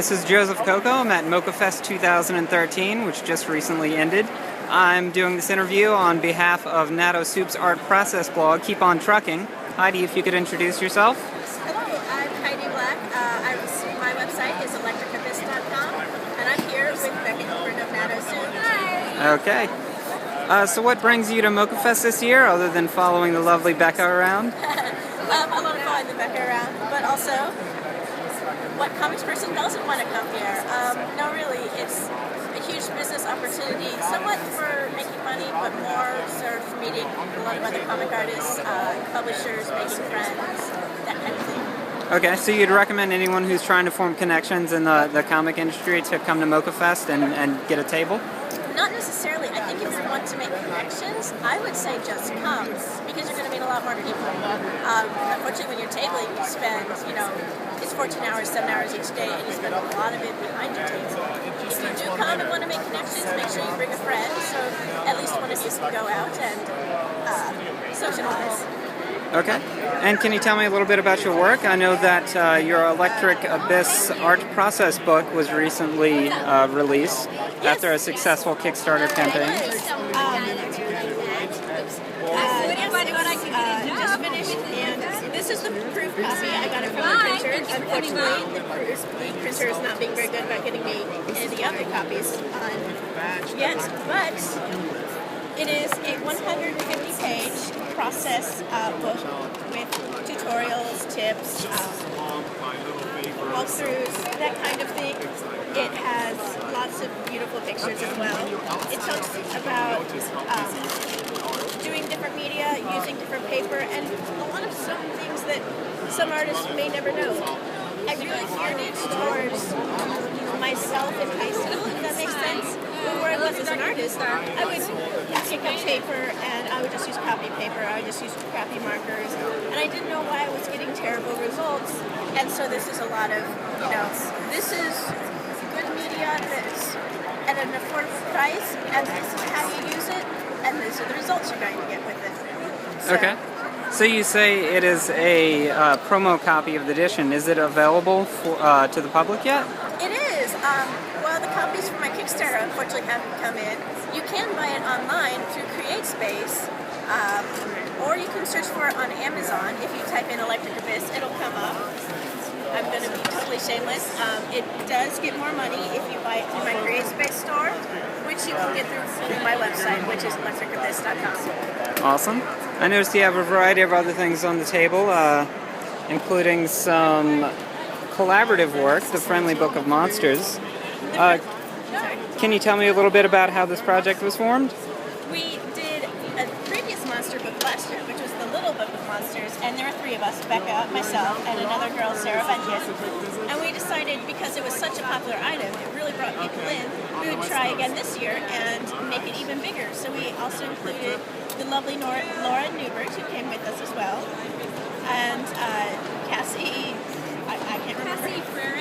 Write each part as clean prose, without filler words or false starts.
This is Joseph Coco. I'm at MoCCA-fest 2013, which just recently ended. I'm doing this interview on behalf of Natto Soup's art process blog, Keep On Trucking. Heidi, if you could introduce yourself. Hello, I'm Heidi Black. My website is ElectricAbyss.com, and I'm here with Becky Hilbert of Natto Soup. Hi! Okay. So what brings you to MoCCA-fest this year, other than following the lovely Becca around? I love following the Becca around, but also, what comics person doesn't want to come here? No, really, it's a huge business opportunity, somewhat for making money, but more sort of meeting a lot of other comic artists, publishers, making friends, that kind of thing. Okay, so you'd recommend anyone who's trying to form connections in the comic industry to come to MoCCA-fest and get a table? Not necessarily. I think if you want to make connections, I would say just come, because you're going to meet a lot more people. Unfortunately, when you're tabling, you spend, it's 14 hours, 7 hours each day, and you spend a lot of it behind your table. If you do come and want to make connections, make sure you bring a friend, so at least one of you can go out and socialize. Okay. And can you tell me a little bit about your work? I know that your ElectricAbyss art process book was recently released after a successful Kickstarter campaign. Just finished, and this is the proof copy. I got it from the printer. Unfortunately, the printer is not being very good about getting me any other copies yet, but it is a 150-page process book with tutorials, tips, walkthroughs, that kind of thing. It has lots of beautiful pictures as well. It talks about doing different media, using different paper, and a lot of some things that some artists may never know. I really geared it towards myself in high school, if that makes sense. But where I was as an artist, I would pick up paper and I would just use copy paper, I would just use crappy markers, and I didn't know why I was getting terrible results. And so this is a lot of, this is good media that's at an affordable price, and this is how you use it, and these are the results you're going to get with it. So, okay. So you say it is a promo copy of the edition. Is it available to the public yet? It is. Well, the copies for my Kickstarter unfortunately haven't come in. You can buy it online through CreateSpace, or you can search for it on Amazon. If you type in ElectricAbyss, it'll come up. I'm going to be totally shameless. It does get more money if you buy it through my CreateSpace store, which you can get through my website, which is ElectricAbyss.com. Awesome. I noticed you have a variety of other things on the table, including some collaborative work, The Friendly Book of Monsters. Can you tell me a little bit about how this project was formed? We did a previous monster book last year, which was the Little Book of Monsters, and there were three of us, Becca, myself, and another girl, Sarah Ventus. And we decided, because it was such a popular item, it really brought people in, we would try again this year and make it even bigger. So we also included the lovely Laura Newbert, who came with us as well, and Cassie, I can't remember. Cassie Frere.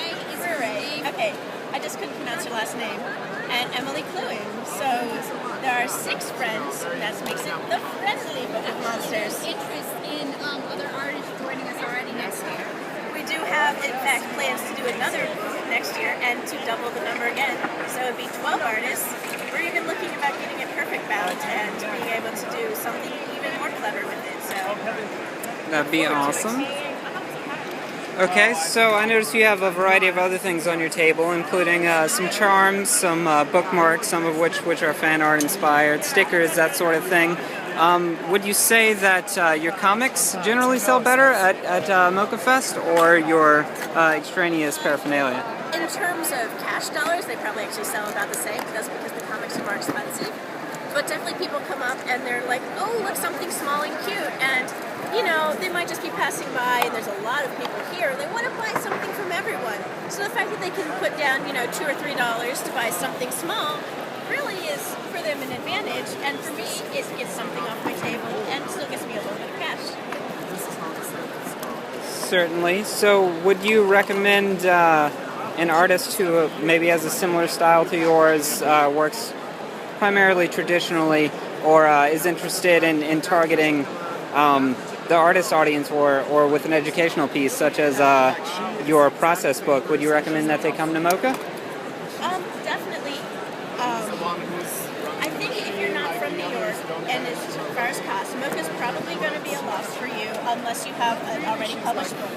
Okay, I just couldn't pronounce her last name. And Emily Cluing. So there are 6 friends, and that makes it the Friendly Book of Monsters. Interest in other artists joining us already next year. We do have, in fact, plans to do another next year and to double the number again. So it would be 12 artists. We're even looking about getting it perfect bound and being able to do something even more clever with it. So that'd be awesome. Okay, so I noticed you have a variety of other things on your table, including some charms, some bookmarks, some of which are fan art inspired, stickers, that sort of thing. Would you say that your comics generally sell better at MoCCA-fest, or your extraneous paraphernalia? in terms of cash dollars, they probably actually sell about the same, but that's because the comics are more expensive. But definitely people come up and they're like, oh, look, something small and cute. And, you know, they might just be passing by and there's a lot of people here. They want to buy something from everyone. So the fact that they can put down, you know, $2 or $3 to buy something small really is for them an advantage. And for me, it gets something off my table and still gets me a little bit of cash. Certainly. So would you recommend an artist who maybe has a similar style to yours, works primarily traditionally, or is interested in targeting the artist audience or with an educational piece such as your process book, would you recommend that they come to MoCCA? Definitely. I think if you're not from New York and as far as cost, MoCCA is probably going to be a loss for you unless you have an already published book.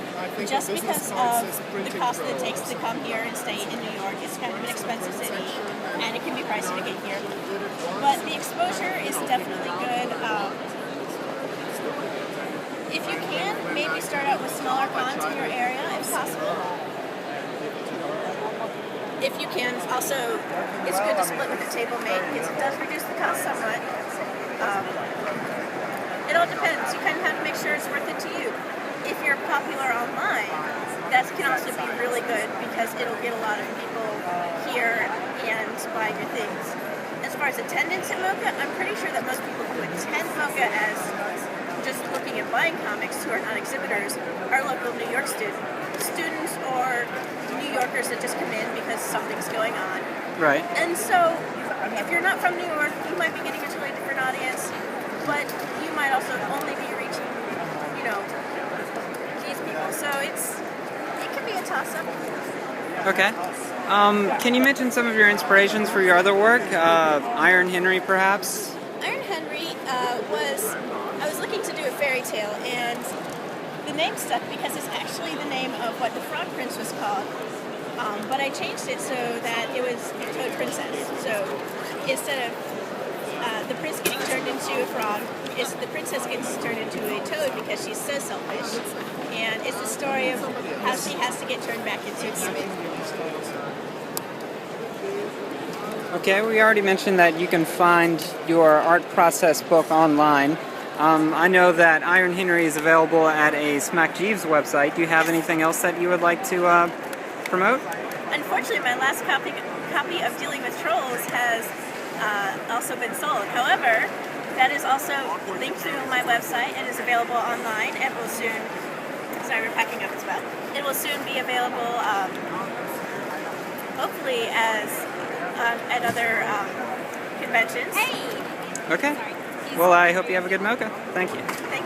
Just because of the cost that it takes to come here and stay in New York, it's kind of an expensive city, and it can be pricey to get here. But the exposure is definitely good. If you can, maybe start out with smaller cons in your area, if possible. If you can, also, it's good to split with a table mate because it does reduce the cost somewhat. It all depends. You kind of have to make sure it's worth it to you. If you're popular online, that can also be really good because it'll get a lot of people here and buy your things. As far as attendance at MoCCA, I'm pretty sure that most people who attend MoCCA as just looking at buying comics who are not exhibitors are local New York students or New Yorkers that just come in because something's going on. Right. And so, if you're not from New York, you might be getting a totally different audience, but you might also only be reaching, these people. So it can be a toss-up. Okay. Can you mention some of your inspirations for your other work? Iron Henry, perhaps? Iron Henry I was looking to do a fairy tale, and the name stuck because it's actually the name of what the Frog Prince was called. But I changed it so that it was a Toad Princess. So instead of the prince getting turned into a frog, the princess gets turned into a toad because she's so selfish. And it's the story of how she has to get turned back into a human. Okay, we already mentioned that you can find your art process book online. I know that Iron Henry is available at a Smack Jeeves website. Do you have anything else that you would like to promote? Unfortunately, my last copy of Dealing with Trolls has also been sold. However, that is also linked to my website and is available online and will soon, sorry, we're packing up as well. It will soon be available, hopefully, as at other conventions. Hey! Okay. Well, I hope you have a good MoCCA. Thank you. Thank